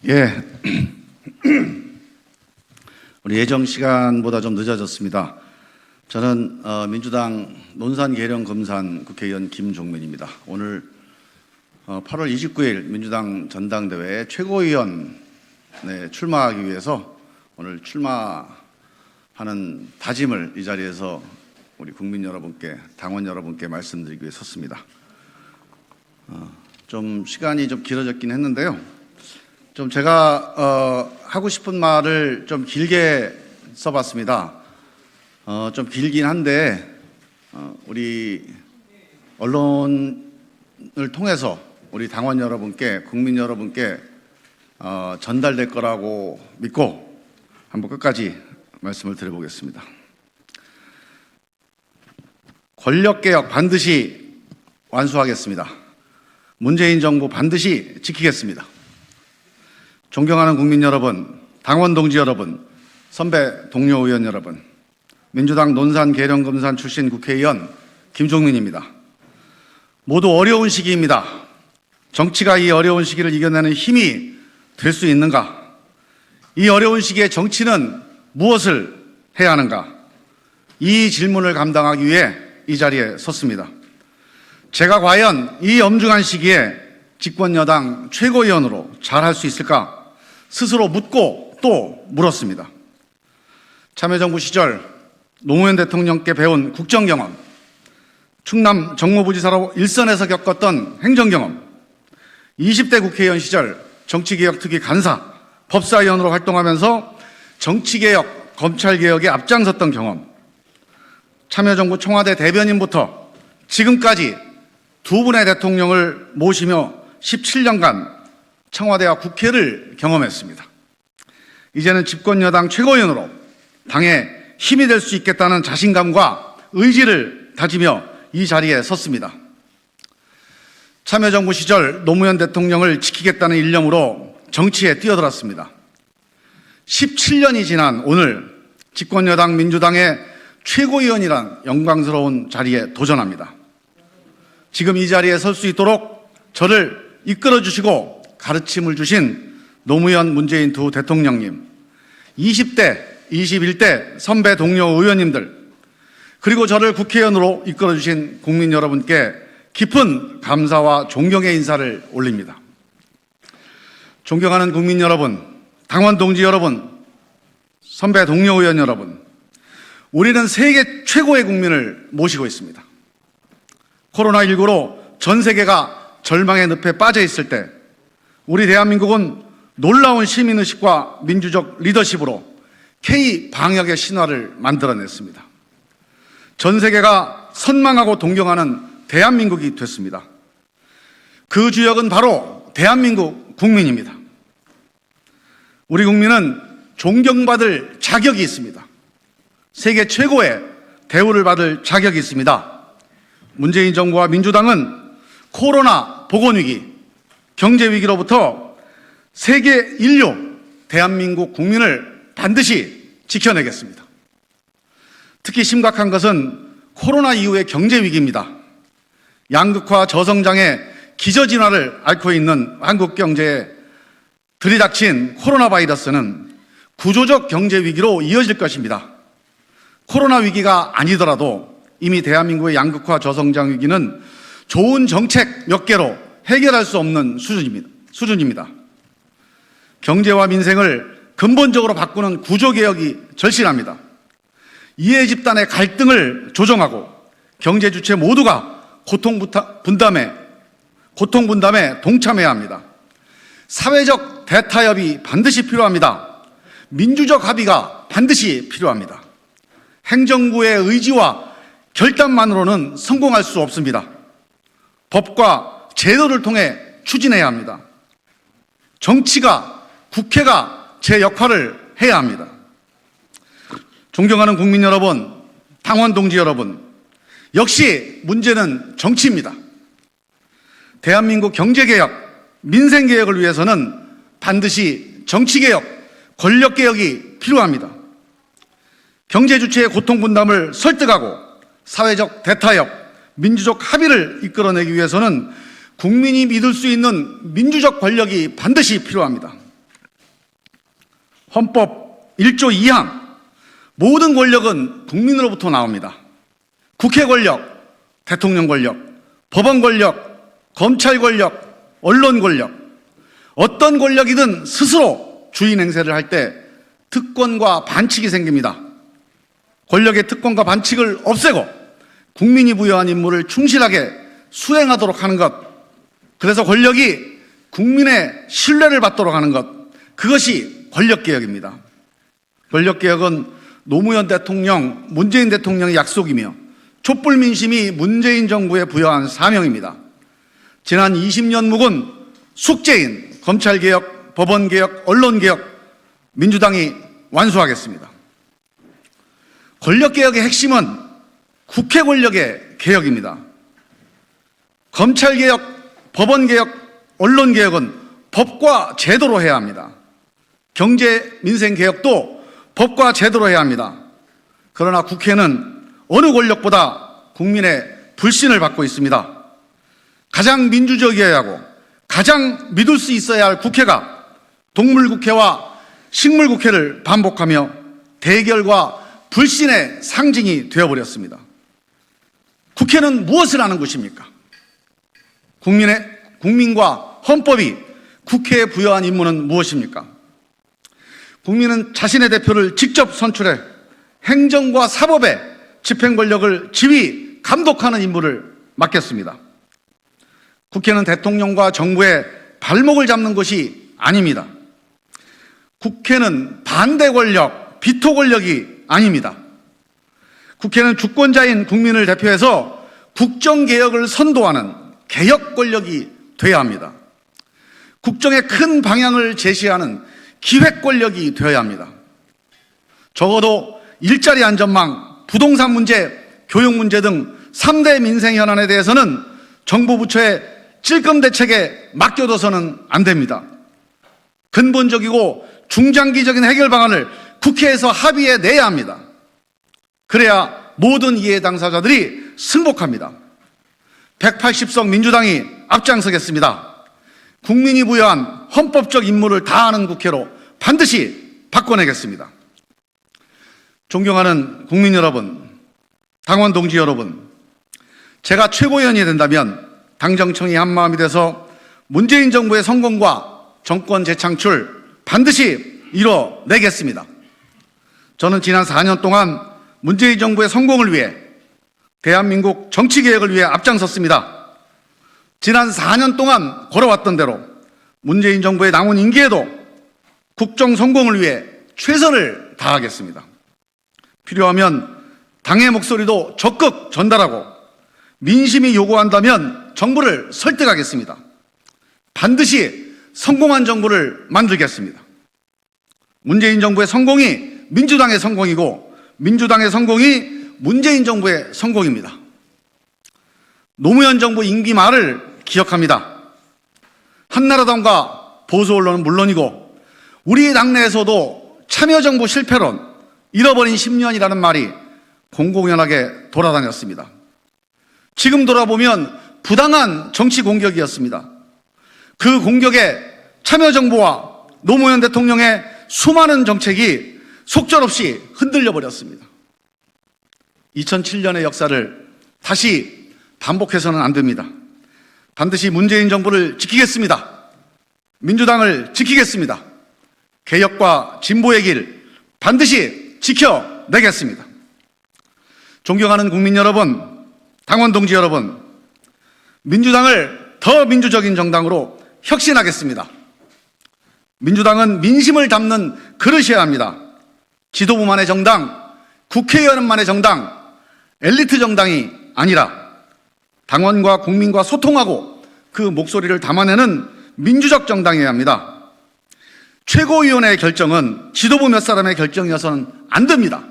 예, 우리 예정 시간보다 좀 늦어졌습니다. 저는 민주당 논산계령금산 국회의원 김종민입니다. 오늘 8월 29일 민주당 전당대회에 최고위원에 출마하기 위해서 오늘 출마하는 다짐을 이 자리에서 우리 국민 여러분께, 당원 여러분께 말씀드리기 위해 섰습니다. 좀 시간이 좀 길어졌긴 했는데요. 좀 제가 하고 싶은 말을 좀 길게 써봤습니다. 좀 길긴 한데 우리 언론을 통해서 우리 당원 여러분께, 국민 여러분께 전달될 거라고 믿고 한번 끝까지 말씀을 드려보겠습니다. 권력개혁 반드시 완수하겠습니다. 문재인 정부 반드시 지키겠습니다. 존경하는 국민 여러분, 당원 동지 여러분, 선배 동료 의원 여러분, 민주당 논산계령금산 출신 국회의원 김종민입니다. 모두 어려운 시기입니다. 정치가 이 어려운 시기를 이겨내는 힘이 될 수 있는가? 이 어려운 시기에 정치는 무엇을 해야 하는가? 이 질문을 감당하기 위해 이 자리에 섰습니다. 제가 과연 이 엄중한 시기에 집권 여당 최고위원으로 잘할 수 있을까? 스스로 묻고 또 물었습니다. 참여정부 시절 노무현 대통령께 배운 국정경험, 충남 정무부지사로 일선에서 겪었던 행정경험, 20대 국회의원 시절 정치개혁특위 간사, 법사위원으로 활동하면서 정치개혁, 검찰개혁에 앞장섰던 경험, 참여정부 청와대 대변인부터 지금까지 두 분의 대통령을 모시며 17년간 청와대와 국회를 경험했습니다. 이제는 집권 여당 최고위원으로 당에 힘이 될 수 있겠다는 자신감과 의지를 다지며 이 자리에 섰습니다. 참여정부 시절 노무현 대통령을 지키겠다는 일념으로 정치에 뛰어들었습니다. 17년이 지난 오늘 집권 여당 민주당의 최고위원이란 영광스러운 자리에 도전합니다. 지금 이 자리에 설 수 있도록 저를 이끌어 주시고 가르침을 주신 노무현, 문재인 두 대통령님, 20대, 21대 선배 동료 의원님들, 그리고 저를 국회의원으로 이끌어 주신 국민 여러분께 깊은 감사와 존경의 인사를 올립니다. 존경하는 국민 여러분, 당원 동지 여러분, 선배 동료 의원 여러분, 우리는 세계 최고의 국민을 모시고 있습니다. 코로나19로 전 세계가 절망의 늪에 빠져 있을 때 우리 대한민국은 놀라운 시민의식과 민주적 리더십으로 K-방역의 신화를 만들어냈습니다. 전 세계가 선망하고 동경하는 대한민국이 됐습니다. 그 주역은 바로 대한민국 국민입니다. 우리 국민은 존경받을 자격이 있습니다. 세계 최고의 대우를 받을 자격이 있습니다. 문재인 정부와 민주당은 코로나 보건위기, 경제위기로부터 세계 인류, 대한민국 국민을 반드시 지켜내겠습니다. 특히 심각한 것은 코로나 이후의 경제위기입니다. 양극화 저성장의 기저진화를 앓고 있는 한국 경제에 들이닥친 코로나 바이러스는 구조적 경제위기로 이어질 것입니다. 코로나 위기가 아니더라도 이미 대한민국의 양극화 저성장 위기는 좋은 정책 몇 개로 해결할 수 없는 수준입니다. 경제와 민생을 근본적으로 바꾸는 구조개혁이 절실합니다. 이해 집단의 갈등을 조정하고 경제 주체 모두가 고통 분담에 동참해야 합니다. 사회적 대타협이 반드시 필요합니다. 민주적 합의가 반드시 필요합니다. 행정부의 의지와 결단만으로는 성공할 수 없습니다. 법과 제도를 통해 추진해야 합니다. 정치가, 국회가 제 역할을 해야 합니다. 존경하는 국민 여러분, 당원 동지 여러분, 역시 문제는 정치입니다. 대한민국 경제개혁, 민생개혁을 위해서는 반드시 정치개혁, 권력개혁이 필요합니다. 경제주체의 고통분담을 설득하고 사회적 대타협, 민주적 합의를 이끌어내기 위해서는 국민이 믿을 수 있는 민주적 권력이 반드시 필요합니다. 헌법 1조 2항 모든 권력은 국민으로부터 나옵니다. 국회 권력, 대통령 권력, 법원 권력, 검찰 권력, 언론 권력, 어떤 권력이든 스스로 주인 행세를 할 때 특권과 반칙이 생깁니다. 권력의 특권과 반칙을 없애고 국민이 부여한 임무를 충실하게 수행하도록 하는 것, 그래서 권력이 국민의 신뢰를 받도록 하는 것, 그것이 권력개혁입니다. 권력개혁은 노무현 대통령, 문재인 대통령의 약속이며 촛불 민심이 문재인 정부에 부여한 사명입니다. 지난 20년 묵은 숙제인 검찰개혁, 법원개혁, 언론개혁, 민주당이 완수하겠습니다. 권력개혁의 핵심은 국회 권력의 개혁입니다. 검찰개혁, 법원개혁, 언론개혁은 법과 제도로 해야 합니다. 경제, 민생개혁도 법과 제도로 해야 합니다. 그러나 국회는 어느 권력보다 국민의 불신을 받고 있습니다. 가장 민주적이어야 하고 가장 믿을 수 있어야 할 국회가 동물국회와 식물국회를 반복하며 대결과 불신의 상징이 되어버렸습니다. 국회는 무엇을 하는 곳입니까? 국민과 헌법이 국회에 부여한 임무는 무엇입니까? 국민은 자신의 대표를 직접 선출해 행정과 사법의 집행 권력을 지휘, 감독하는 임무를 맡겼습니다. 국회는 대통령과 정부의 발목을 잡는 것이 아닙니다. 국회는 반대 권력, 비토 권력이 아닙니다. 국회는 주권자인 국민을 대표해서 국정개혁을 선도하는 개혁 권력이 되어야 합니다. 국정의 큰 방향을 제시하는 기획 권력이 되어야 합니다. 적어도 일자리 안전망, 부동산 문제, 교육 문제 등 3대 민생 현안에 대해서는 정부 부처의 찔끔 대책에 맡겨둬서는 안 됩니다. 근본적이고 중장기적인 해결 방안을 국회에서 합의해 내야 합니다. 그래야 모든 이해 당사자들이 승복합니다. 180석 민주당이 앞장서겠습니다. 국민이 부여한 헌법적 임무를 다하는 국회로 반드시 바꿔내겠습니다. 존경하는 국민 여러분, 당원 동지 여러분, 제가 최고위원이 된다면 당정청이 한마음이 돼서 문재인 정부의 성공과 정권 재창출 반드시 이뤄내겠습니다. 저는 지난 4년 동안 문재인 정부의 성공을 위해 대한민국 정치개혁을 위해 앞장섰습니다. 지난 4년 동안 걸어왔던 대로 문재인 정부의 남은 임기에도 국정 성공을 위해 최선을 다하겠습니다. 필요하면 당의 목소리도 적극 전달하고 민심이 요구한다면 정부를 설득하겠습니다. 반드시 성공한 정부를 만들겠습니다. 문재인 정부의 성공이 민주당의 성공이고 민주당의 성공이 문재인 정부의 성공입니다. 노무현 정부 임기 말을 기억합니다. 한나라당과 보수 언론은 물론이고 우리 당내에서도 참여정부 실패론, 잃어버린 10년이라는 말이 공공연하게 돌아다녔습니다. 지금 돌아보면 부당한 정치 공격이었습니다. 그 공격에 참여정부와 노무현 대통령의 수많은 정책이 속절없이 흔들려 버렸습니다. 2007년의 역사를 다시 반복해서는 안 됩니다. 반드시 문재인 정부를 지키겠습니다. 민주당을 지키겠습니다. 개혁과 진보의 길 반드시 지켜내겠습니다. 존경하는 국민 여러분, 당원 동지 여러분, 민주당을 더 민주적인 정당으로 혁신하겠습니다. 민주당은 민심을 담는 그릇이어야 합니다. 지도부만의 정당, 국회의원만의 정당, 엘리트 정당이 아니라 당원과 국민과 소통하고 그 목소리를 담아내는 민주적 정당이어야 합니다. 최고위원회의 결정은 지도부 몇 사람의 결정이어서는 안 됩니다.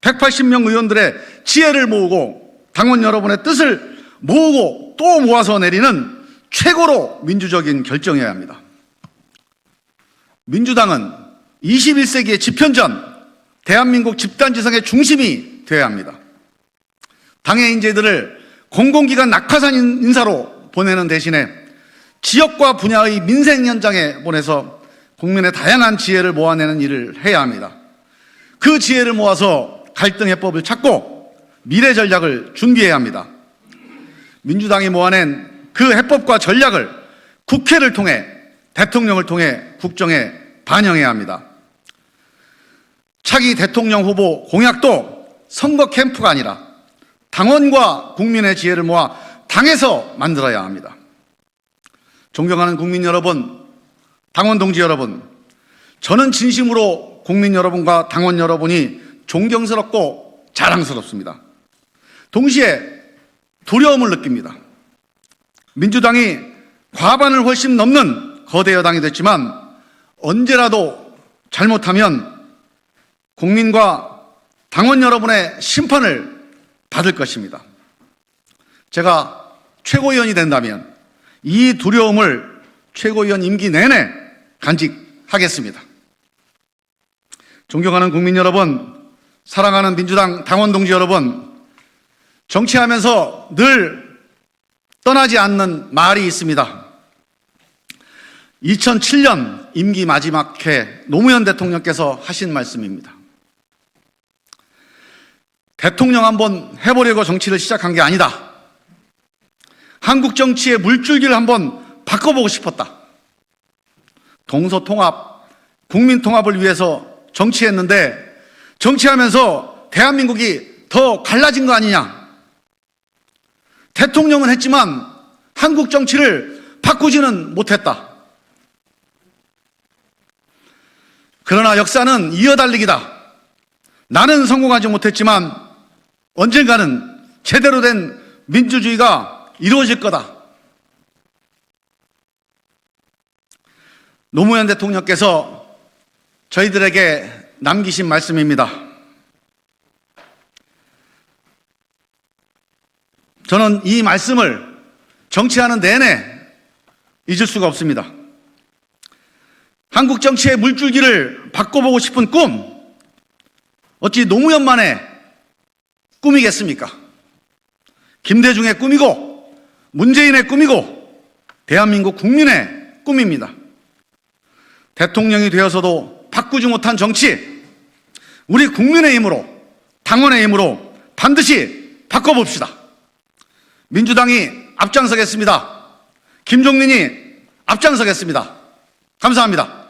180명 의원들의 지혜를 모으고 당원 여러분의 뜻을 모으고 또 모아서 내리는 최고로 민주적인 결정이어야 합니다. 민주당은 21세기의 집현전, 대한민국 집단지성의 중심이 되어야 합니다. 당의 인재들을 공공기관 낙하산 인사로 보내는 대신에 지역과 분야의 민생 현장에 보내서 국민의 다양한 지혜를 모아내는 일을 해야 합니다. 그 지혜를 모아서 갈등 해법을 찾고 미래 전략을 준비해야 합니다. 민주당이 모아낸 그 해법과 전략을 국회를 통해, 대통령을 통해 국정에 반영해야 합니다. 차기 대통령 후보 공약도 선거 캠프가 아니라 당원과 국민의 지혜를 모아 당에서 만들어야 합니다. 존경하는 국민 여러분, 당원 동지 여러분, 저는 진심으로 국민 여러분과 당원 여러분이 존경스럽고 자랑스럽습니다. 동시에 두려움을 느낍니다. 민주당이 과반을 훨씬 넘는 거대 여당이 됐지만 언제라도 잘못하면 국민과 당원 여러분의 심판을 받을 것입니다. 제가 최고위원이 된다면 이 두려움을 최고위원 임기 내내 간직하겠습니다. 존경하는 국민 여러분, 사랑하는 민주당 당원 동지 여러분, 정치하면서 늘 떠나지 않는 말이 있습니다. 2007년 임기 마지막 해 노무현 대통령께서 하신 말씀입니다. 대통령 한번 해보려고 정치를 시작한 게 아니다. 한국 정치의 물줄기를 한번 바꿔보고 싶었다. 동서통합, 국민통합을 위해서 정치했는데 정치하면서 대한민국이 더 갈라진 거 아니냐. 대통령은 했지만 한국 정치를 바꾸지는 못했다. 그러나 역사는 이어달리기다. 나는 성공하지 못했지만 언젠가는 제대로 된 민주주의가 이루어질 거다. 노무현 대통령께서 저희들에게 남기신 말씀입니다. 저는 이 말씀을 정치하는 내내 잊을 수가 없습니다. 한국 정치의 물줄기를 바꿔보고 싶은 꿈, 어찌 노무현만의 꿈이겠습니까? 김대중의 꿈이고 문재인의 꿈이고 대한민국 국민의 꿈입니다. 대통령이 되어서도 바꾸지 못한 정치, 우리 국민의 힘으로, 당원의 힘으로 반드시 바꿔봅시다. 민주당이 앞장서겠습니다. 김종민이 앞장서겠습니다. 감사합니다.